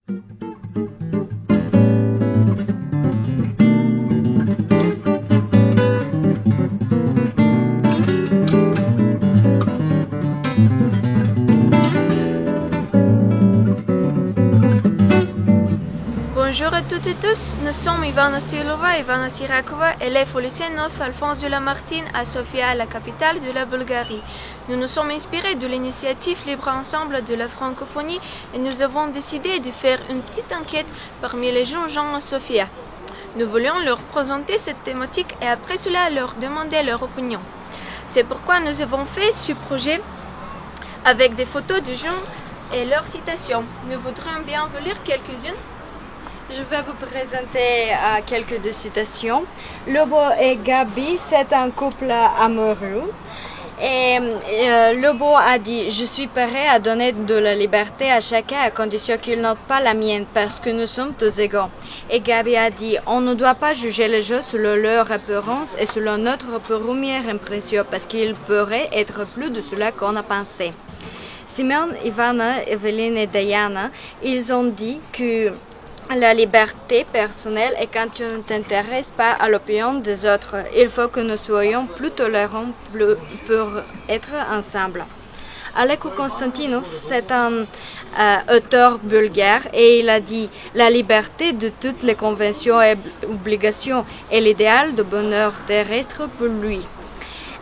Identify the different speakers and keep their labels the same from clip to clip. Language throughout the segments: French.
Speaker 1: Bonjour à toutes et tous, nous sommes Ivana Stylova et Ivana Sirakova, élèves au lycée 9 Alphonse de Lamartine à Sofia, la capitale de la Bulgarie. Nous nous sommes inspirés de l'initiative Libre Ensemble de la francophonie et nous avons décidé de faire une petite enquête parmi les jeunes gens à Sofia. Nous voulions leur présenter cette thématique et après cela leur demander leur opinion. C'est pourquoi nous avons fait ce projet avec des photos de jeunes et leurs citations. Nous voudrions bien vous lire quelques-unes.
Speaker 2: Je vais vous présenter quelques de citations. Lobo et Gabi, c'est un couple amoureux. Et Lobo a dit « Je suis prêt à donner de la liberté à chacun à condition qu'il n'ôte pas la mienne parce que nous sommes tous égaux. » Et Gabi a dit « On ne doit pas juger les gens selon leur apparence et selon notre première impression parce qu'ils pourraient être plus de cela qu'on a pensé. » Simone, Ivana, Evelyne et Diana, ils ont dit que la liberté personnelle est quand tu ne t'intéresses pas à l'opinion des autres. Il faut que nous soyons plus tolérants pour être ensemble. Aleko Konstantinov, c'est un auteur bulgare et il a dit « La liberté de toutes les conventions et obligations est l'idéal de bonheur terrestre pour lui. »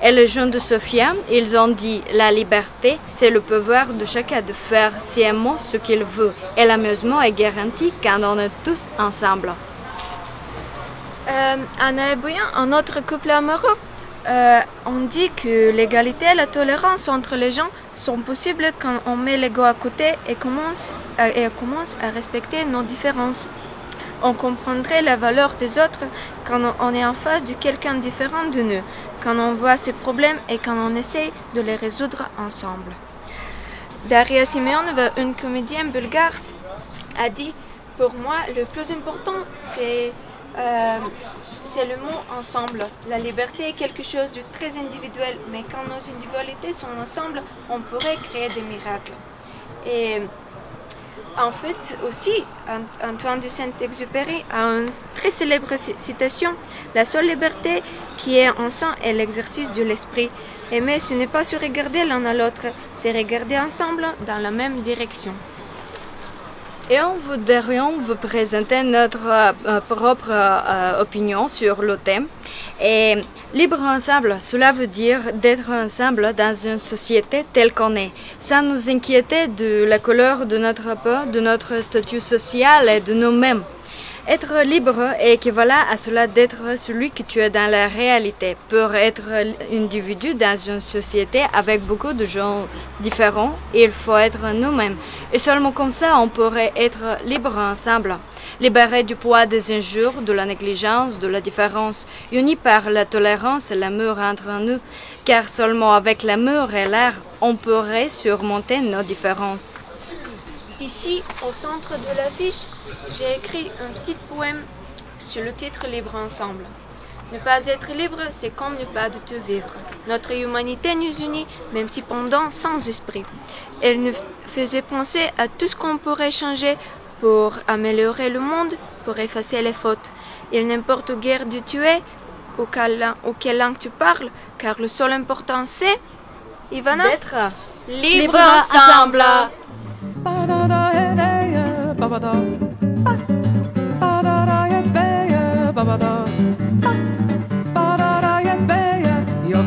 Speaker 2: Et les jeunes de Sofia, ils ont dit « La liberté, c'est le pouvoir de chacun de faire sciemment ce qu'il veut. Et l'amusement est garanti quand on est tous ensemble. »
Speaker 1: Anna et Bouillon, un autre couple amoureux, on dit que l'égalité et la tolérance entre les gens sont possibles quand on met l'ego à côté et commence à respecter nos différences. On comprendrait la valeur des autres quand on est en face de quelqu'un différent de nous, quand on voit ses problèmes et quand on essaie de les résoudre ensemble. Daria Simeonova, une comédienne bulgare, a dit « Pour moi, le plus important, c'est le mot « ensemble ». La liberté est quelque chose de très individuel, mais quand nos individualités sont ensemble, on pourrait créer des miracles. Et en fait, aussi, Antoine de Saint-Exupéry a une très célèbre citation « La seule liberté qui est en sang est l'exercice de l'esprit. Aimer, ce n'est pas se regarder l'un à l'autre, c'est regarder ensemble dans la même direction. »
Speaker 2: Et on voudrait vous présenter notre propre opinion sur le thème. Et libre ensemble, cela veut dire d'être ensemble dans une société telle qu'on est, sans nous inquiéter de la couleur de notre peau, de notre statut social et de nous-mêmes. Être libre équivalent à cela d'être celui que tu es dans la réalité. Pour être individu dans une société avec beaucoup de gens différents, il faut être nous-mêmes. Et seulement comme ça, on pourrait être libre ensemble. Libéré du poids des injures, de la négligence, de la différence, unis par la tolérance et l'amour entre nous. Car seulement avec l'amour et l'air, on pourrait surmonter nos différences.
Speaker 1: Ici, au centre de l'affiche, j'ai écrit un petit poème sur le titre « Libre ensemble ». Ne pas être libre, c'est comme ne pas de te vivre. Notre humanité nous unit, même si pendant sans esprit. Elle nous faisait penser à tout ce qu'on pourrait changer pour améliorer le monde, pour effacer les fautes. Il n'importe où guère de tu es, ou quelle langue tu parles, car le seul important c'est, Ivana,
Speaker 2: d'être
Speaker 1: libre ensemble.
Speaker 3: Yo,